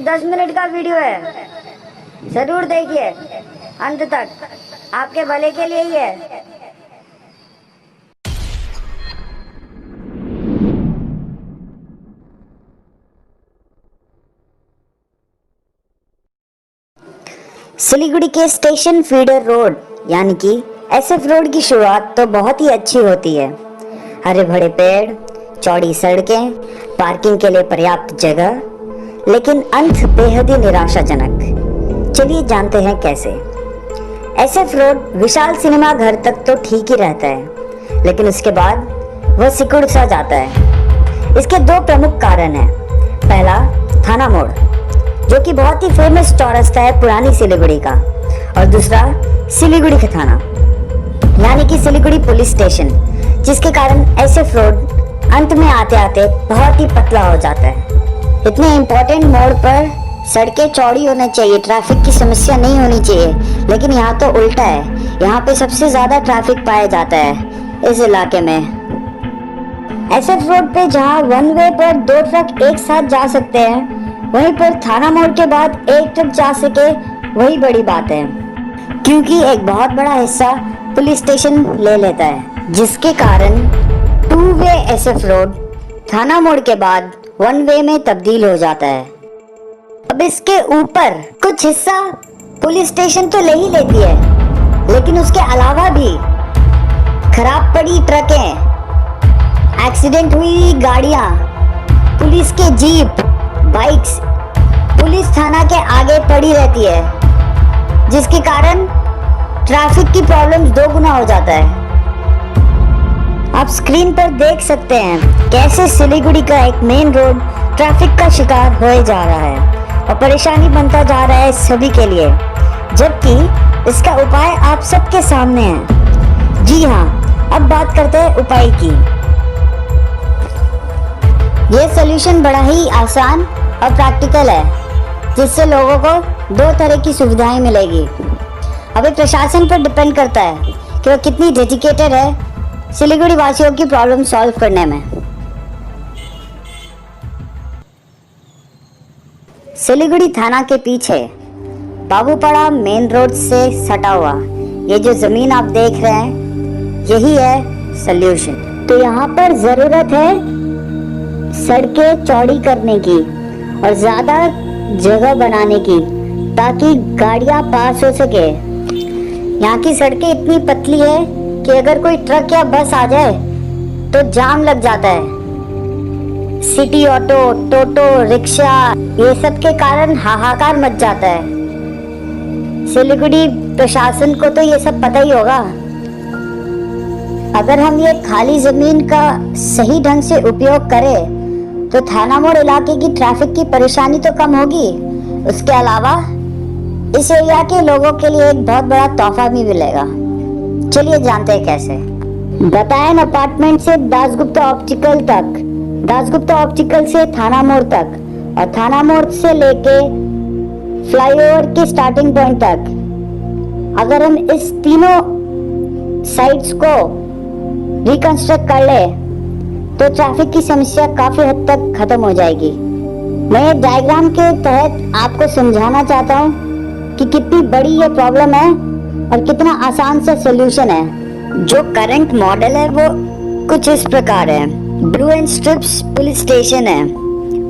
सिर्फ 10 मिनट का वीडियो है, जरूर देखिए अंत तक, आपके भले के लिए ही है। सिलीगुड़ी के स्टेशन फीडर रोड यानी कि एसएफ रोड की शुरुआत तो बहुत ही अच्छी होती है। हरे भरे पेड़, चौड़ी सड़कें, पार्किंग के लिए पर्याप्त जगह, लेकिन अंत बेहद ही निराशाजनक। चलिए जानते हैं कैसे। एसएफ रोड विशाल सिनेमा घर तक तो ठीक ही रहता है, लेकिन उसके बाद वह सिकुड़ सा जाता है। इसके दो प्रमुख कारण हैं। पहला, थाना मोड़, जो कि बहुत ही फेमस चौरस्ता है पुरानी सिलीगुड़ी का, और दूसरा सिलीगुड़ी का थाना यानी कि सिलीगुड़ी पुलिस स्टेशन, जिसके कारण एसएफ रोड अंत में आते आते बहुत ही पतला हो जाता है। इतने इम्पोर्टेंट मोड़ पर सड़कें चौड़ी होनी चाहिए, ट्रैफिक की समस्या नहीं होनी चाहिए, लेकिन यहाँ तो उल्टा है। यहाँ पे सबसे ज्यादा ट्रैफिक पाया जाता है इस इलाके में। एसएफ रोड पे जहाँ वन वे पर 2 ट्रक एक साथ जा सकते हैं, वहीं पर थाना मोड़ के बाद 1 ट्रक जा सके, वही बड़ी बात है, क्योंकि एक बहुत बड़ा हिस्सा पुलिस स्टेशन ले लेता है, जिसके कारण 2 वे एसएफ रोड थाना मोड़ के बाद 1 वे में तब्दील हो जाता है। अब इसके ऊपर कुछ हिस्सा पुलिस स्टेशन तो ले ही लेती है, लेकिन उसके अलावा भी खराब पड़ी ट्रकें, एक्सीडेंट हुई गाड़ियां, पुलिस के जीप, बाइक्स पुलिस थाना के आगे पड़ी रहती है, जिसके कारण ट्रैफिक की प्रॉब्लम्स 2 गुना हो जाता है। आप स्क्रीन पर देख सकते हैं कैसे सिलीगुड़ी का एक मेन रोड ट्रैफिक का शिकार होए जा रहा है और परेशानी बनता जा रहा है सभी के लिए, जबकि इसका उपाय आप सबके सामने है। जी हाँ, अब बात करते हैं उपाय की। यह सॉल्यूशन बड़ा ही आसान और प्रैक्टिकल है, जिससे लोगों को 2 तरह की सुविधाएं मिलेगी। अभी प्रशासन पर डिपेंड करता है कि वह कितनी डेडिकेटेड है सिलीगुड़ी वासियों की प्रॉब्लम सॉल्व करने में। सिलीगुड़ी थाना के पीछे बाबूपाड़ा मेन रोड से सटा हुआ ये जो जमीन आप देख रहे हैं, यही है सॉल्यूशन। तो यहाँ पर जरूरत है सड़कें चौड़ी करने की और ज्यादा जगह बनाने की, ताकि गाड़ियां पास हो सके। यहाँ की सड़कें इतनी पतली है कि अगर कोई ट्रक या बस आ जाए तो जाम लग जाता है। सिटी ऑटो, टोटो, रिक्शा, ये सब के कारण हाहाकार मच जाता है। सिलीगुड़ी प्रशासन को तो ये सब पता ही होगा। अगर हम ये खाली जमीन का सही ढंग से उपयोग करें तो थाना मोड़ इलाके की ट्रैफिक की परेशानी तो कम होगी। उसके अलावा इस एरिया के लोगों के लिए एक बहुत बड़ा तोहफा भी मिलेगा। चलिए जानते हैं कैसे। बतायन अपार्टमेंट से दासगुप्ता ऑप्टिकल तक, दासगुप्ता ऑप्टिकल से थाना मोड़ तक, और थाना मोड़ से लेके फ्लाईओवर के स्टार्टिंग पॉइंट तक, अगर हम इस तीनों साइट्स को रिकंस्ट्रक्ट कर ले तो ट्रैफिक की समस्या काफी हद तक खत्म हो जाएगी। मैं ये डायग्राम के तहत आपको समझाना चाहता हूँ कि कितनी बड़ी ये प्रॉब्लम है और कितना आसान सा सॉल्यूशन है। जो करंट मॉडल है वो कुछ इस प्रकार है। Blue and strips police station है,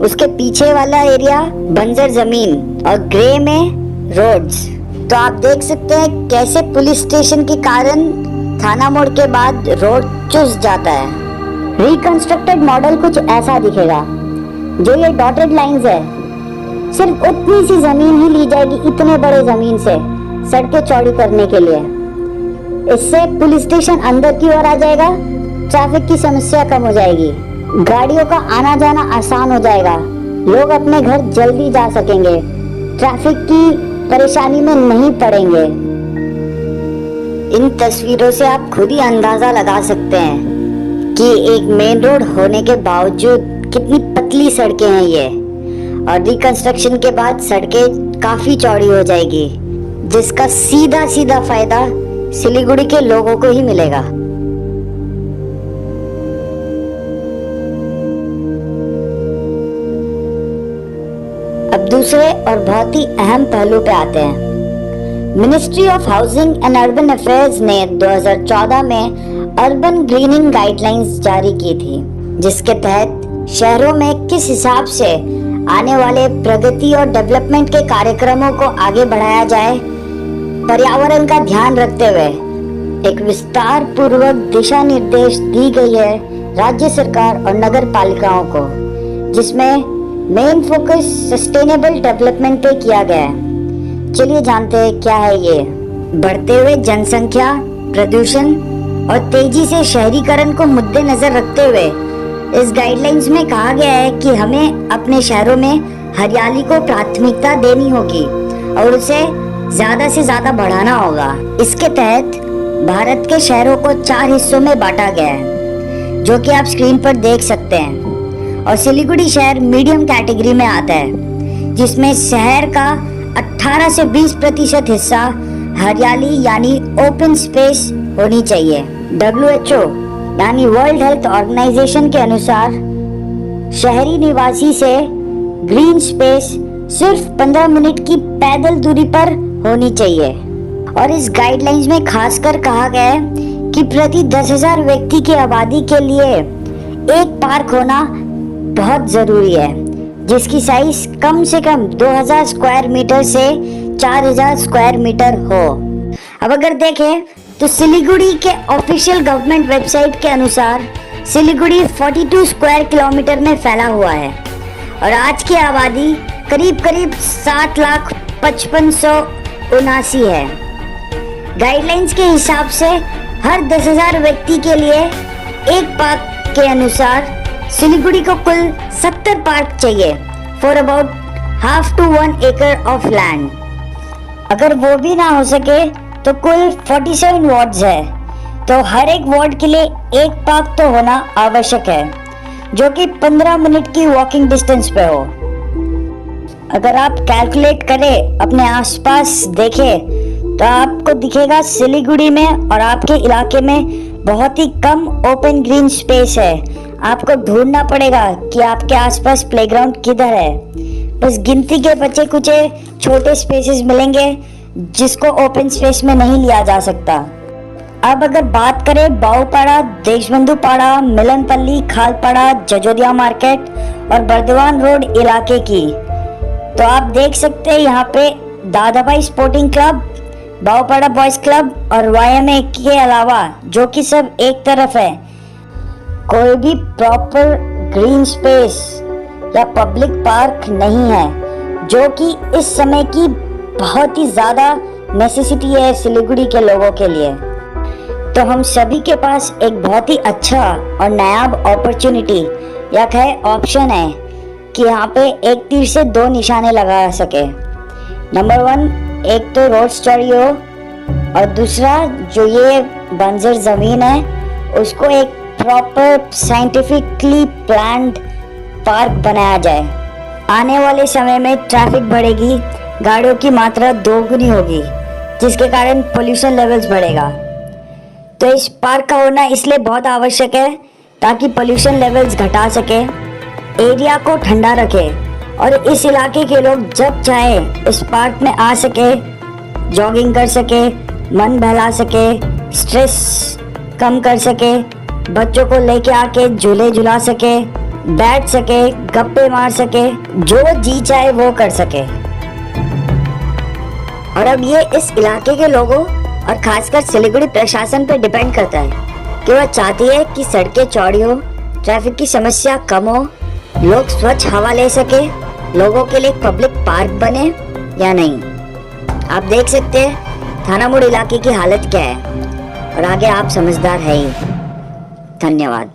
उसके पीछे वाला एरिया बंजर जमीन और ग्रे में रोड्स। तो आप देख सकते हैं कैसे पुलिस स्टेशन के कारण थाना मोड़ के बाद रोड चुस जाता है। रिकंस्ट्रक्टेड मॉडल कुछ ऐसा दिखेगा। जो ये डॉटेड लाइंस है, सिर्फ उतनी सी जमीन ही ली जाएगी इतने बड़े जमीन से सड़कें चौड़ी करने के लिए। इससे पुलिस स्टेशन अंदर की ओर आ जाएगा, ट्रैफिक की समस्या कम हो जाएगी, गाड़ियों का आना जाना आसान हो जाएगा, लोग अपने घर जल्दी जा सकेंगे, ट्रैफिक की परेशानी में नहीं पड़ेंगे। इन तस्वीरों से आप खुद ही अंदाजा लगा सकते हैं कि एक मेन रोड होने के बावजूद कितनी पतली सड़कें हैं ये, और रिकंस्ट्रक्शन के बाद सड़कें काफी चौड़ी हो जाएगी, जिसका सीधा सीधा फायदा सिलीगुड़ी के लोगों को ही मिलेगा। अब दूसरे और बहुत ही अहम पहलू पे आते हैं। Ministry of housing and urban affairs ने 2014 में अर्बन ग्रीनिंग गाइडलाइंस जारी की थी, जिसके तहत शहरों में किस हिसाब से आने वाले प्रगति और डेवलपमेंट के कार्यक्रमों को आगे बढ़ाया जाए, पर्यावरण का ध्यान रखते हुए एक विस्तार पूर्वक दिशा निर्देश दी गई है राज्य सरकार और नगर पालिकाओं को, जिसमें मेन फोकस सस्टेनेबल डेवलपमेंट पे किया गया है। चलिए जानते हैं क्या है ये। बढ़ते हुए जनसंख्या, प्रदूषण और तेजी से शहरीकरण को मद्देनजर रखते हुए इस गाइडलाइंस में कहा गया है कि हमें अपने शहरों में हरियाली को प्राथमिकता देनी होगी और उसे ज्यादा से ज्यादा बढ़ाना होगा। इसके तहत भारत के शहरों को 4 हिस्सों में बांटा गया है, जो कि आप स्क्रीन पर देख सकते हैं। और सिलीगुड़ी शहर मीडियम कैटेगरी में आता है, जिसमें शहर का 18 से 20% हिस्सा हरियाली यानी ओपन स्पेस होनी चाहिए। WHO यानी वर्ल्ड हेल्थ ऑर्गेनाइजेशन के अनुसार शहरी निवासी से ग्रीन स्पेस सिर्फ 15 मिनट की पैदल दूरी पर होनी चाहिए। और इस गाइडलाइंस में खासकर कहा गया है कि प्रति 10,000 व्यक्ति की आबादी के लिए एक पार्क होना बहुत जरूरी है, जिसकी साइज कम से कम 2000 स्क्वायर मीटर से 4000 स्क्वायर मीटर हो। अब अगर देखें तो सिलीगुड़ी के ऑफिशियल गवर्नमेंट वेबसाइट के अनुसार सिलीगुड़ी 42 स्क्वायर किलोमीटर में फैला हुआ है और आज की आबादी करीब 7,55,779 है। गाइडलाइंस के हिसाब से हर 10,000 व्यक्ति के लिए एक पार्क के अनुसार सिलीगुड़ी को कुल 70 पार्क चाहिए for about ½ to 1 acre of land. अगर वो भी ना हो सके तो कुल 47 वार्ड्स है, तो हर एक वार्ड के लिए एक पार्क तो होना आवश्यक है, जो कि 15 मिनट की वॉकिंग डिस्टेंस पे हो। अगर आप कैलकुलेट करें, अपने आसपास देखें, तो आपको दिखेगा सिलीगुड़ी में और आपके इलाके में बहुत ही कम ओपन ग्रीन स्पेस है। आपको ढूंढना पड़ेगा कि आपके आसपास प्लेग्राउंड किधर है। बस गिनती के बचे कुछ छोटे स्पेसेस मिलेंगे जिसको ओपन स्पेस में नहीं लिया जा सकता। अब अगर बात करें बाऊपाड़ा, देशबंधुपाड़ा, मिलनपल्ली, खालपाड़ा, जजोदिया मार्केट और बर्दवान रोड इलाके की, तो आप देख सकते हैं यहाँ पे Dadabhai sporting club, Baupara boys club और YMA के अलावा, जो कि सब एक तरफ है, कोई भी प्रॉपर ग्रीन स्पेस या पब्लिक पार्क नहीं है, जो कि इस समय की बहुत ही ज़्यादा नेसेसिटी है सिलीगुड़ी के लोगों के लिए। तो हम सभी के पास एक बहुत ही अच्छा और नायाब अपॉर्चुनिटी या कहे ऑप्शन है कि यहाँ पे एक तीर से 2 निशाने लगा सके। नंबर 1, एक तो रोड स्टडी हो और दूसरा जो ये बंजर ज़मीन है उसको एक प्रॉपर साइंटिफिकली प्लान्ड पार्क बनाया जाए। आने वाले समय में ट्रैफिक बढ़ेगी, गाड़ियों की मात्रा 2 गुनी होगी, जिसके कारण पोल्यूशन लेवल्स बढ़ेगा। तो इस पार्क का होना इसलिए बहुत आवश्यक है ताकि पोल्यूशन लेवल्स घटा सके, एरिया को ठंडा रखे और इस इलाके के लोग जब चाहे इस पार्क में आ सके, जॉगिंग कर सके, मन बहला सके, स्ट्रेस कम कर सके, बच्चों को लेके आके झूले झुला सके, बैठ सके, गप्पे मार सके, जो जी चाहे वो कर सके। और अब ये इस इलाके के लोगों और खासकर सिलीगुड़ी प्रशासन पर डिपेंड करता है कि वह चाहती है कि सड़कें चौड़ी हो, ट्रैफिक की समस्या कम हो, लोग स्वच्छ हवा ले सके, लोगों के लिए पब्लिक पार्क बने या नहीं। आप देख सकते हैं थाना मोड़ इलाके की हालत क्या है और आगे आप समझदार है ही। धन्यवाद।